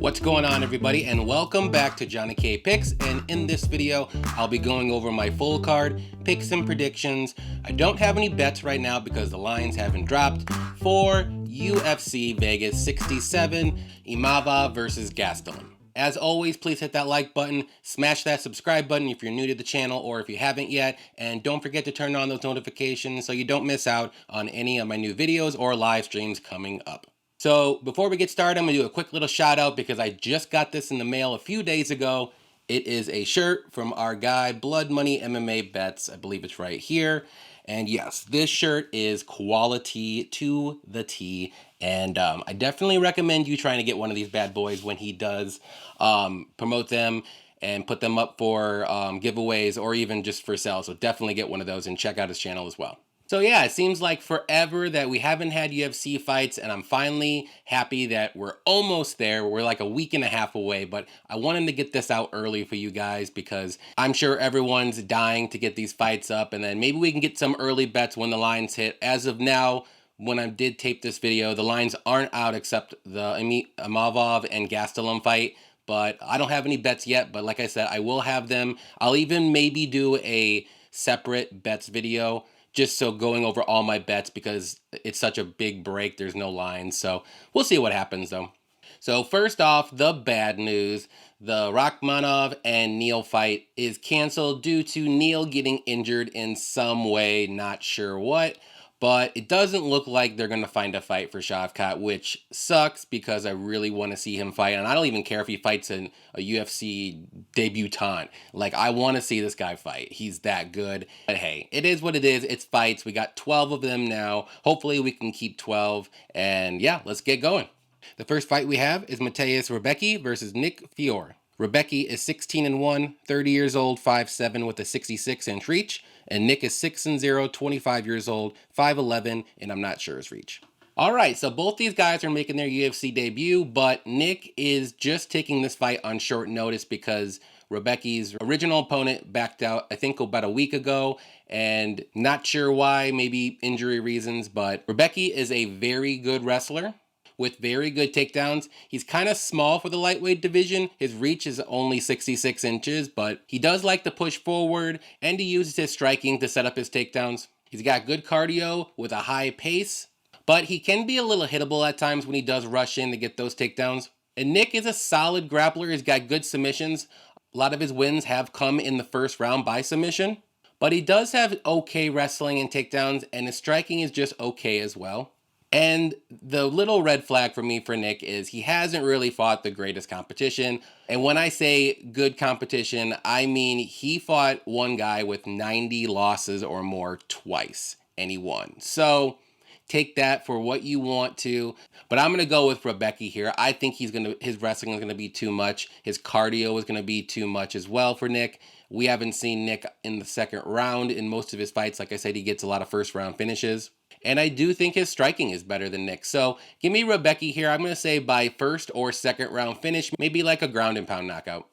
What's going on, everybody, and welcome back to JohnnyKpicks. And in this video, I'll be going over my full card, picks and predictions. I don't have any bets right now because the lines haven't dropped for UFC Vegas 67, Imavov versus Gastelum. As always, please hit that like button, smash that subscribe button if you're new to the channel or if you haven't yet, and don't forget to turn on those notifications so you don't miss out on any of my new videos or live streams coming up. So before we get started, I'm going to do a quick little shout out because I just got this in the mail a few days ago. It is a shirt from our guy, Blood Money MMA Bets. I believe it's right here. And yes, this shirt is quality to the T. And I definitely recommend you trying to get one of these bad boys when he does promote them and put them up for giveaways or even just for sale. So definitely get one of those and check out his channel as well. So yeah, it seems like forever that we haven't had UFC fights, and I'm finally happy that we're almost there. We're like a week and a half away, but I wanted to get this out early for you guys because I'm sure everyone's dying to get these fights up, and then maybe we can get some early bets when the lines hit. As of now, when I did tape this video, the lines aren't out except the Imavov and Gastelum fight, but I don't have any bets yet, but like I said, I will have them. I'll even maybe do a separate bets video just so going over all my bets because it's such a big break. There's no lines. So we'll see what happens though. So first off, the bad news. The Rachmanov and Neal fight is canceled due to Neal getting injured in some way. Not sure what. But it doesn't look like they're going to find a fight for Shavkat, which sucks because I really want to see him fight. And I don't even care if he fights a UFC debutant. Like, I want to see this guy fight. He's that good. But hey, it is what it is. It's fights. We got 12 of them now. Hopefully we can keep 12. And yeah, let's get going. The first fight we have is Rebecki versus Nick Fiore. Rebecki is 16-1, 30 years old, 5'7" with a 66-inch reach. And Nick is 6-0, 25 years old, 5'11", and I'm not sure his reach. All right, so both these guys are making their UFC debut, but Nick is just taking this fight on short notice because Rebecki's original opponent backed out, I think, about a week ago, and not sure why, maybe injury reasons, but Rebecki is a very good wrestler with very good takedowns. He's kind of small for the lightweight division. His reach is only 66 inches, but he does like to push forward, and he uses his striking to set up his takedowns. He's got good cardio with a high pace, but he can be a little hittable at times when he does rush in to get those takedowns. And Nick is a solid grappler. He's got good submissions. A lot of his wins have come in the first round by submission, but he does have okay wrestling and takedowns, and his striking is just okay as well. And the little red flag for me for Nick is he hasn't really fought the greatest competition. And when I say good competition, I mean he fought one guy with 90 losses or more twice, and he won. So take that for what you want to. But I'm going to go with Rebecki here. I think his wrestling is going to be too much. His cardio is going to be too much as well for Nick. We haven't seen Nick in the second round in most of his fights. Like I said, he gets a lot of first round finishes. And I do think his striking is better than Nick. So give me Rebecki here. I'm going to say by first or second round finish, maybe like a ground and pound knockout.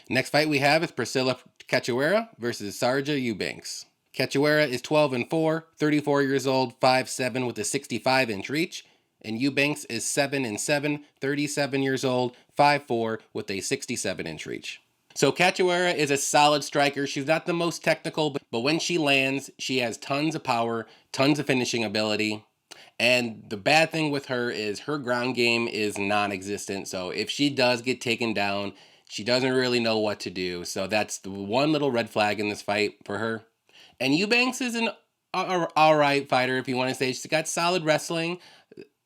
Next fight we have is Priscilla Cachoeira versus Sarja Eubanks. Cachoeira is 12-4, 34 years old, 5'7" with a 65-inch reach. And Eubanks is 7-7, 37 years old, 5'4" with a 67-inch reach. So Cachoeira is a solid striker. She's not the most technical, but when she lands, she has tons of power, tons of finishing ability. And the bad thing with her is her ground game is non-existent. So if she does get taken down, she doesn't really know what to do. So that's the one little red flag in this fight for her. And Eubanks is an all right fighter, if you want to say. She's got solid wrestling,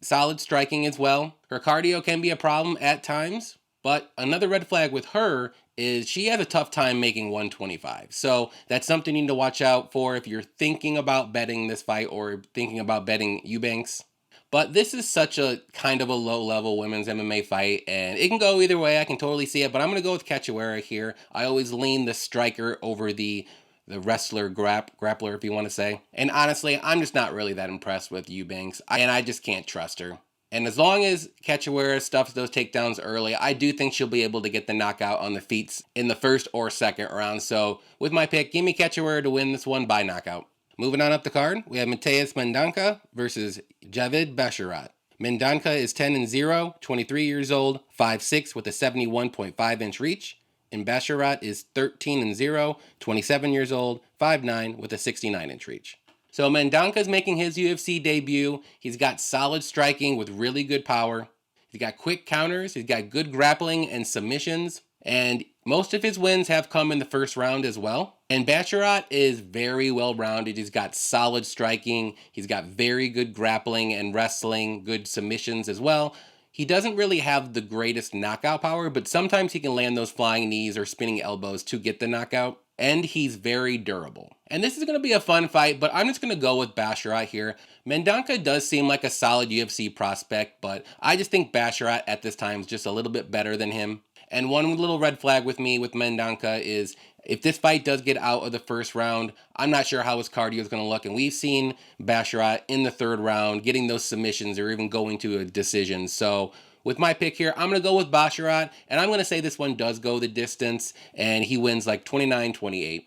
solid striking as well. Her cardio can be a problem at times. But another red flag with her is she has a tough time making 125. So that's something you need to watch out for if you're thinking about betting this fight or thinking about betting Eubanks. But this is such a kind of a low-level women's MMA fight, and it can go either way. I can totally see it, but I'm going to go with Cachoeira here. I always lean the striker over the wrestler, grappler, if you want to say. And honestly, I'm just not really that impressed with Eubanks, and I just can't trust her. And as long as Cachoeira stuffs those takedowns early, I do think she'll be able to get the knockout on the feet in the first or second round. So with my pick, give me Cachoeira to win this one by knockout. Moving on up the card, we have Mendonca versus Basharat. Mendonca is 10-0, 23 years old, 5'6" with a 71.5-inch reach. And Basharat is 13-0, 27 years old, 5'9" with a 69-inch reach. So Mendonca is making his UFC debut. He's got solid striking with really good power. He's got quick counters. He's got good grappling and submissions. And most of his wins have come in the first round as well. And Basharat is very well rounded. He's got solid striking. He's got very good grappling and wrestling, good submissions as well. He doesn't really have the greatest knockout power, but sometimes he can land those flying knees or spinning elbows to get the knockout. And he's very durable. And this is going to be a fun fight, but I'm just going to go with Basharat here. Mendonca does seem like a solid UFC prospect, but I just think Basharat at this time is just a little bit better than him. And one little red flag with me with Mendonca is if this fight does get out of the first round, I'm not sure how his cardio is going to look. And we've seen Basharat in the third round getting those submissions or even going to a decision. So with my pick here, I'm going to go with Basharat, and I'm going to say this one does go the distance, and he wins like 29-28.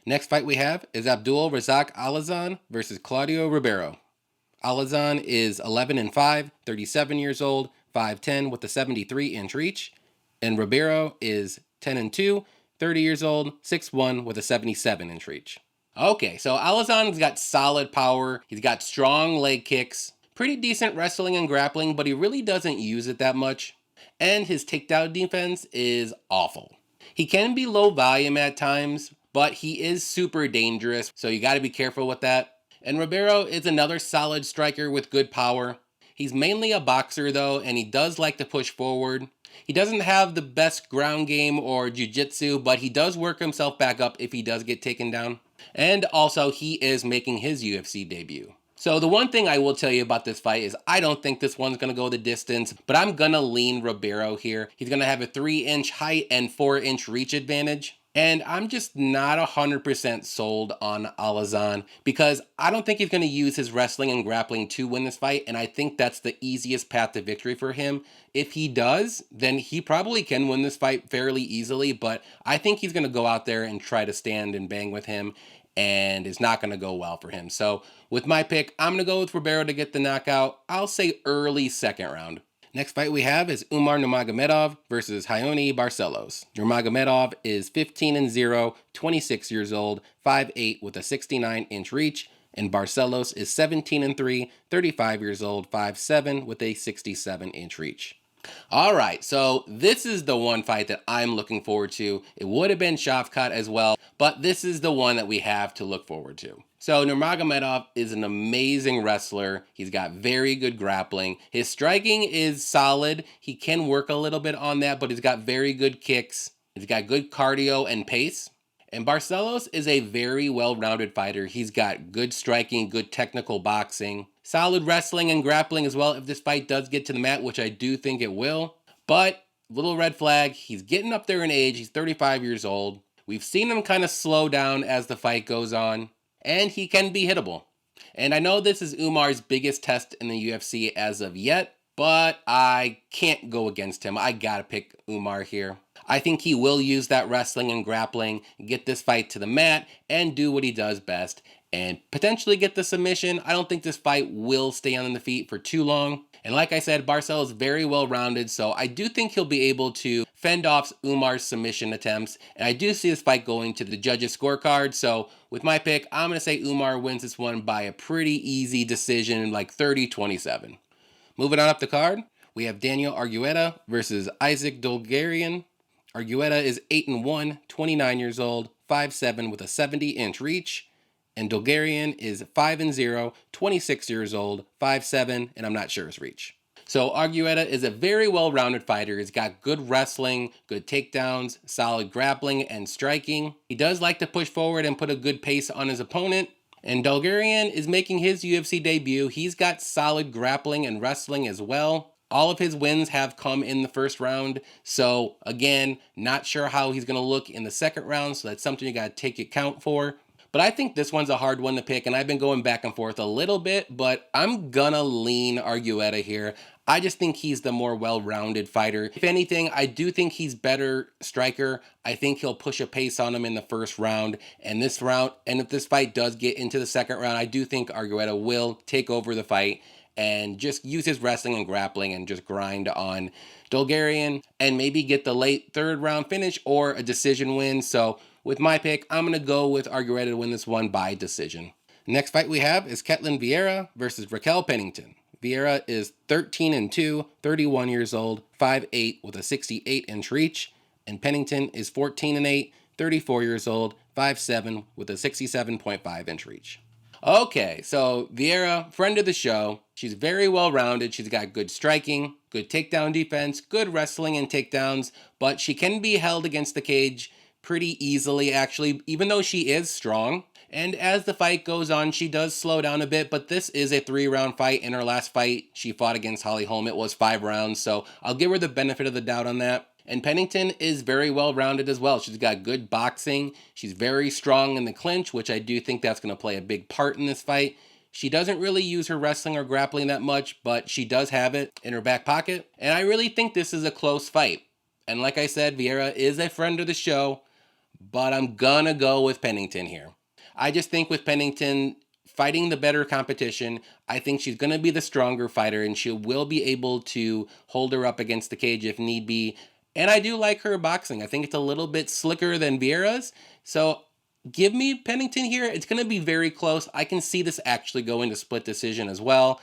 Next fight we have is Abdul Razak Alhassan versus Claudio Ribeiro. Alhassan is 11-5, 37 years old, 5'10" with a 73-inch reach. And Ribeiro is 10-2, 30 years old, 6'1" with a 77-inch reach. Okay, so Alhassan's got solid power. He's got strong leg kicks, pretty decent wrestling and grappling, but he really doesn't use it that much. And his takedown defense is awful. He can be low volume at times, but he is super dangerous, so you got to be careful with that. And Ribeiro is another solid striker with good power. He's mainly a boxer though, and he does like to push forward. He doesn't have the best ground game or jiu-jitsu, but he does work himself back up if he does get taken down. And also, he is making his UFC debut. So the one thing I will tell you about this fight is I don't think this one's going to go the distance, but I'm going to lean Ribeiro here. He's going to have a 3-inch height and 4-inch reach advantage. And I'm just not 100% sold on Alhassan because I don't think he's going to use his wrestling and grappling to win this fight. And I think that's the easiest path to victory for him. If he does, then he probably can win this fight fairly easily. But I think he's going to go out there and try to stand and bang with him. And it's not going to go well for him. So with my pick, I'm going to go with Ribeiro to get the knockout. I'll say early second round. Next fight we have is Umar Nurmagomedov versus Raoni Barcelos. Nurmagomedov is 15-0, 26 years old, 5'8" with a 69-inch reach. And Barcelos is 17-3, 35 years old, 5'7" with a 67-inch reach. All right, so this is the one fight that I'm looking forward to. It would have been Shavkat as well, but this is the one that we have to look forward to. So Nurmagomedov is an amazing wrestler. He's got very good grappling. His striking is solid. He can work a little bit on that, but he's got very good kicks. He's got good cardio and pace. And Barcelos is a very well-rounded fighter. He's got good striking, good technical boxing, solid wrestling and grappling as well if this fight does get to the mat, which I do think it will. But, little red flag, he's getting up there in age. He's 35 years old. We've seen him kind of slow down as the fight goes on. And he can be hittable. And I know this is Umar's biggest test in the UFC as of yet, but I can't go against him. I gotta pick Umar here. I think he will use that wrestling and grappling, get this fight to the mat, and do what he does best, and potentially get the submission. I don't think this fight will stay on the feet for too long. And like I said, Barcelos is very well-rounded, so I do think he'll be able to fend off Umar's submission attempts. And I do see this fight going to the judges' scorecard, so with my pick, I'm going to say Umar wins this one by a pretty easy decision, like 30-27. Moving on up the card, we have Daniel Argueta versus Isaac Dulgarian. Argueta is 8-1, 29 years old, 5'7" with a 70-inch reach. And Dulgarian is 5-0, 26 years old, 5'7", and I'm not sure his reach. So Argueta is a very well-rounded fighter. He's got good wrestling, good takedowns, solid grappling and striking. He does like to push forward and put a good pace on his opponent. And Dulgarian is making his UFC debut. He's got solid grappling and wrestling as well. All of his wins have come in the first round. So again, not sure how he's going to look in the second round. So that's something you got to take account for. But I think this one's a hard one to pick, and I've been going back and forth a little bit, but I'm gonna lean Argueta here. I just think he's the more well-rounded fighter. If anything, I do think he's better striker. I think he'll push a pace on him in the first round, and if this fight does get into the second round, I do think Argueta will take over the fight and just use his wrestling and grappling and just grind on Dulgarian and maybe get the late third round finish or a decision win. So with my pick, I'm going to go with Argueta to win this one by decision. Next fight we have is Ketlen Vieira versus Raquel Pennington. Vieira is 13-2, 31 years old, 5'8", with a 68-inch reach. And Pennington is 14-8, 34 years old, 5'7", with a 67.5-inch reach. Okay, so Vieira, friend of the show. She's very well-rounded. She's got good striking, good takedown defense, good wrestling and takedowns, but she can be held against the cage pretty easily, actually, even though she is strong. And as the fight goes on, she does slow down a bit, but this is a 3-round fight. In her last fight, she fought against Holly Holm. It was 5 rounds, so I'll give her the benefit of the doubt on that. And Pennington is very well-rounded as well. She's got good boxing. She's very strong in the clinch, which I do think that's going to play a big part in this fight. She doesn't really use her wrestling or grappling that much, but she does have it in her back pocket. And I really think this is a close fight. And like I said, Vieira is a friend of the show, but I'm gonna go with Pennington here. I just think with Pennington fighting the better competition, I think she's going to be the stronger fighter, and she will be able to hold her up against the cage if need be. And I do like her boxing. I think it's a little bit slicker than Vieira's. So give me Pennington here. It's going to be very close. I can see this actually going to split decision as well.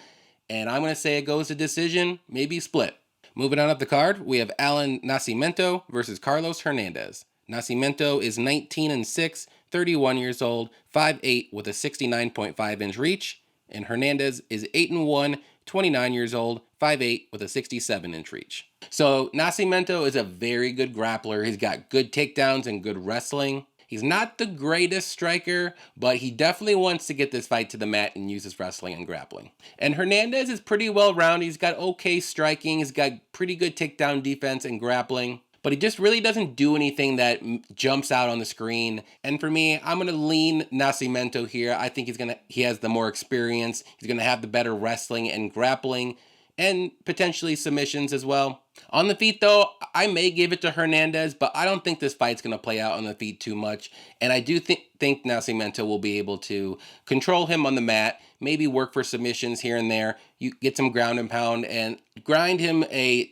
And I'm going to say it goes to decision, maybe split. Moving on up the card, we have Nascimento versus Carlos Hernandez. Nascimento is 19-6, 31 years old, 5'8", with a 69.5-inch reach. And Hernandez is 8-1, 29 years old, 5'8", with a 67-inch reach. So Nascimento is a very good grappler. He's got good takedowns and good wrestling. He's not the greatest striker, but he definitely wants to get this fight to the mat and use his wrestling and grappling. And Hernandez is pretty well-rounded. He's got okay striking. He's got pretty good takedown defense and grappling. But he just really doesn't do anything that jumps out on the screen. And for me, I'm going to lean Nascimento here. I think he has the more experience. He's going to have the better wrestling and grappling and potentially submissions as well. On the feet, though, I may give it to Hernandez, but I don't think this fight's going to play out on the feet too much. And I do think Nascimento will be able to control him on the mat, maybe work for submissions here and there. You get some ground and pound and grind him a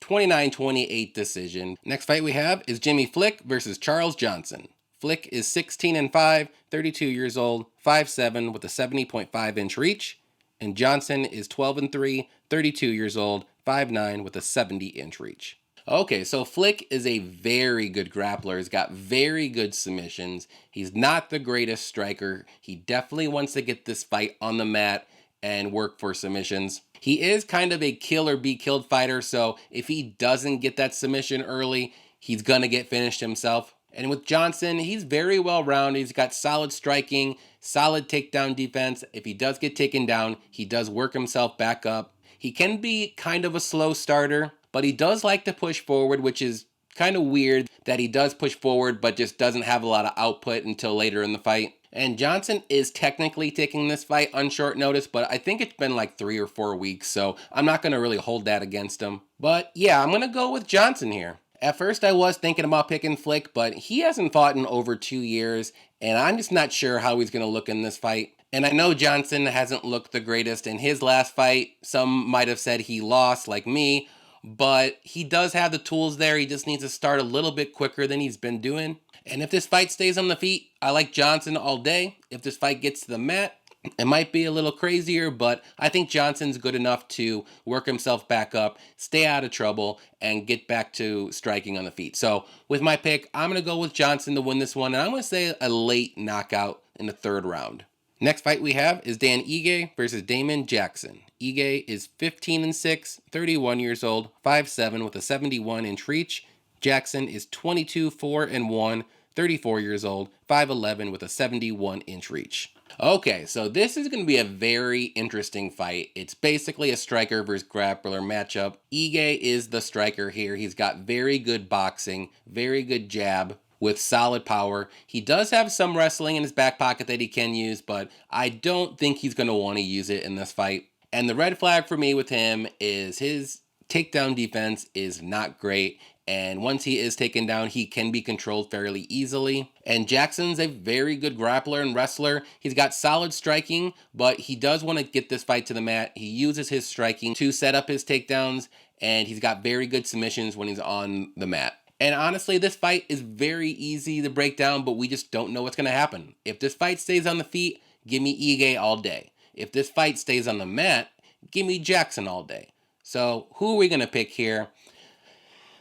29-28 decision. Next fight we have is Jimmy Flick versus Charles Johnson. Flick is 16-5, 32 years old, 5'7", with a 70.5-inch reach. And Johnson is 12-3, 32 years old, 5'9", with a 70-inch reach. Okay, so Flick is a very good grappler. He's got very good submissions. He's not the greatest striker. He definitely wants to get this fight on the mat and work for submissions. He is kind of a kill or be killed fighter, so if he doesn't get that submission early, he's going to get finished himself. And with Johnson, he's very well-rounded. He's got solid striking, solid takedown defense. If he does get taken down, he does work himself back up. He can be kind of a slow starter, but he does like to push forward, which is kind of weird that he does push forward but just doesn't have a lot of output until later in the fight. And Johnson is technically taking this fight on short notice, but I think it's been like 3 or 4 weeks, so I'm not going to really hold that against him. But yeah, I'm going to go with Johnson here. At first I was thinking about picking Flick, but he hasn't fought in over 2 years, and I'm just not sure how he's going to look in this fight. And I know Johnson hasn't looked the greatest in his last fight. Some might have said he lost, like me, but he does have the tools there. He just needs to start a little bit quicker than he's been doing. And if this fight stays on the feet, I like Johnson all day. If this fight gets to the mat, it might be a little crazier, but I think Johnson's good enough to work himself back up, stay out of trouble, and get back to striking on the feet. So with my pick, I'm going to go with Johnson to win this one, and I'm going to say a late knockout in the 3rd round. Next fight we have is Dan Ige versus Damon Jackson. Ige is 15-6, 31 years old, 5'7", with a 71-inch reach. Jackson is 22-4-1, 34 years old, 5'11", with a 71-inch reach. Okay, so this is going to be a very interesting fight. It's basically a striker versus grappler matchup. Ige is the striker here. He's got very good boxing, very good jab with solid power. He does have some wrestling in his back pocket that he can use, but I don't think he's going to want to use it in this fight. And the red flag for me with him is his takedown defense is not great. And once he is taken down, he can be controlled fairly easily. And Jackson's a very good grappler and wrestler. He's got solid striking, but he does want to get this fight to the mat. He uses his striking to set up his takedowns, and he's got very good submissions when he's on the mat. And honestly, this fight is very easy to break down, but we just don't know what's going to happen. If this fight stays on the feet, give me Ige all day. If this fight stays on the mat, give me Jackson all day. So who are we going to pick here?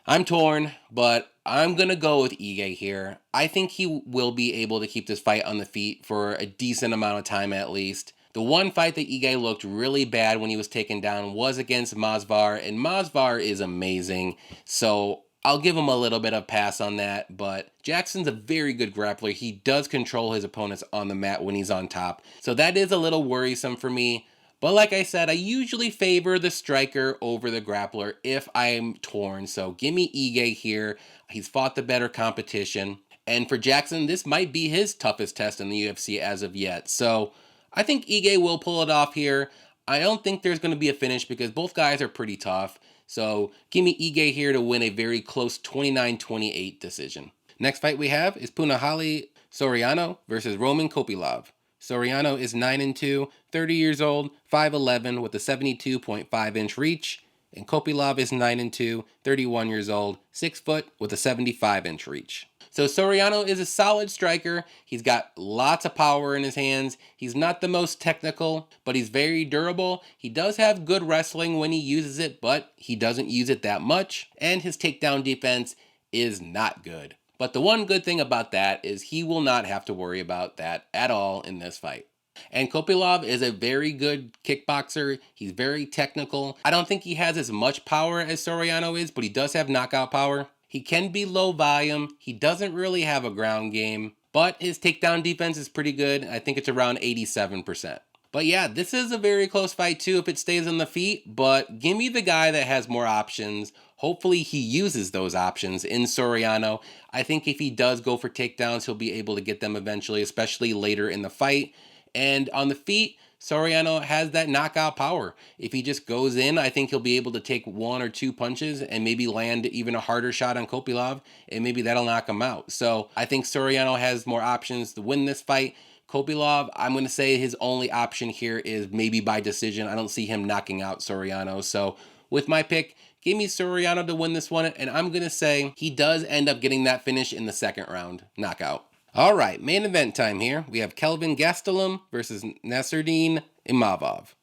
I'm torn, but I'm going to go with Ige here. I think he will be able to keep this fight on the feet for a decent amount of time at least. The one fight that Ige looked really bad when he was taken down was against Masvidal, and Masvidal is amazing. So I'll give him a little bit of pass on that, but Jackson's a very good grappler. He does control his opponents on the mat when he's on top. So that is a little worrisome for me. But like I said, I usually favor the striker over the grappler if I'm torn. So give me Ige here. He's fought the better competition. And for Jackson, this might be his toughest test in the UFC as of yet. So I think Ige will pull it off here. I don't think there's going to be a finish because both guys are pretty tough. So give me Ige here to win a very close 29-28 decision. Next fight we have is Punahele Soriano versus Roman Kopylov. Soriano is 9-2, 30 years old, 5'11", with a 72.5-inch reach. And Kopylov is 9-2, 31 years old, 6 foot, with a 75-inch reach. So Soriano is a solid striker. He's got lots of power in his hands. He's not the most technical, but he's very durable. He does have good wrestling when he uses it, but he doesn't use it that much. And his takedown defense is not good. But the one good thing about that is he will not have to worry about that at all in this fight. And Kopylov is a very good kickboxer. He's very technical. I don't think he has as much power as Soriano is, but he does have knockout power. He can be low volume. He doesn't really have a ground game, but his takedown defense is pretty good. I think it's around 87%. But yeah, this is a very close fight too if it stays on the feet, but give me the guy that has more options. Hopefully he uses those options in Soriano. I think if he does go for takedowns, he'll be able to get them eventually, especially later in the fight. And on the feet, Soriano has that knockout power. If he just goes in, I think he'll be able to take 1 or 2 punches and maybe land even a harder shot on Kopylov, and maybe that'll knock him out. So I think Soriano has more options to win this fight. Kopylov, I'm going to say his only option here is maybe by decision. I don't see him knocking out Soriano. So with my pick, give me Soriano to win this one, and I'm going to say he does end up getting that finish in the second round, knockout. All right, main event time here. We have Kelvin Gastelum versus Nasruddin Imavov.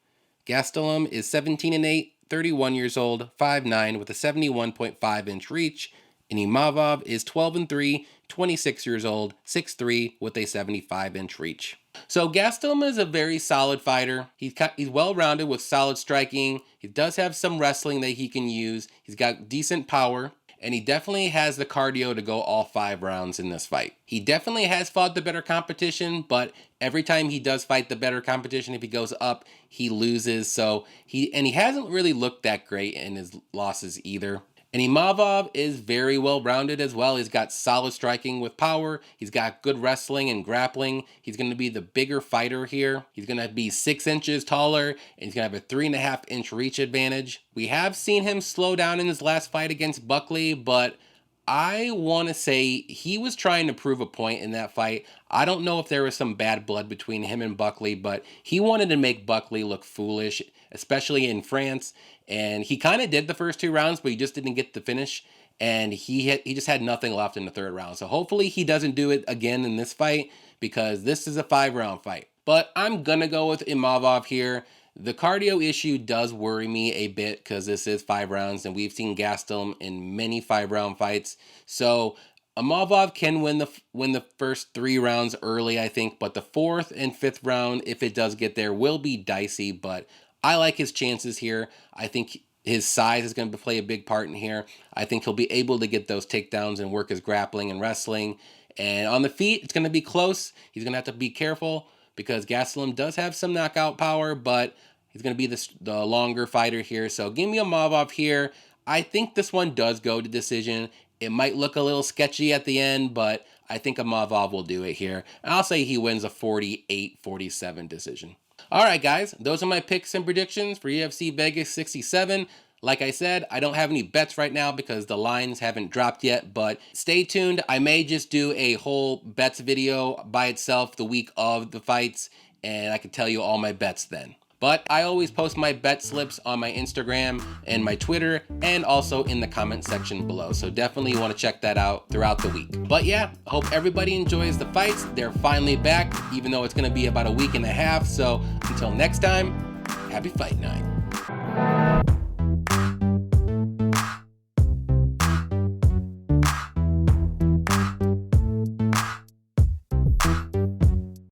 Gastelum is 17-8, 31 years old, 5'9", with a 71.5-inch reach. And Imavov is 12-3, 26 years old, 6'3", with a 75-inch reach. So Gastelum is a very solid fighter. He's well-rounded with solid striking. He does have some wrestling that he can use. He's got decent power. And he definitely has the cardio to go all 5 rounds in this fight. He definitely has fought the better competition, but every time he does fight the better competition, if he goes up, he loses. So he hasn't really looked that great in his losses either. And Imavov is very well-rounded as well. He's got solid striking with power. He's got good wrestling and grappling. He's going to be the bigger fighter here. He's going to be 6 inches taller, and he's going to have a 3.5-inch reach advantage. We have seen him slow down in his last fight against Buckley, but I want to say he was trying to prove a point in that fight. I don't know if there was some bad blood between him and Buckley, but he wanted to make Buckley look foolish, especially in France. And he kind of did the first 2 rounds, but he just didn't get the finish. And he just had nothing left in the 3rd round. So hopefully he doesn't do it again in this fight, because this is a 5-round fight. But I'm going to go with Imavov here. The cardio issue does worry me a bit because this is 5 rounds, and we've seen Gastelum in many 5-round fights. So Imavov can win the first 3 rounds early, I think, but the 4th and 5th round, if it does get there, will be dicey. But I like his chances here. I think his size is going to play a big part in here. I think he'll be able to get those takedowns and work his grappling and wrestling. And on the feet, it's going to be close. He's going to have to be careful because Gastelum does have some knockout power, but he's going to be the longer fighter here. So give me Imavov here. I think this one does go to decision. It might look a little sketchy at the end, but I think Imavov will do it here. And I'll say he wins a 48-47 decision. All right, guys, those are my picks and predictions for UFC Vegas 67. Like I said, I don't have any bets right now because the lines haven't dropped yet, but stay tuned. I may just do a whole bets video by itself the week of the fights, and I can tell you all my bets then. But I always post my bet slips on my Instagram and my Twitter, and also in the comment section below. So definitely you want to check that out throughout the week. But yeah, I hope everybody enjoys the fights. They're finally back, even though it's going to be about a week and a half. So until next time, happy fight night.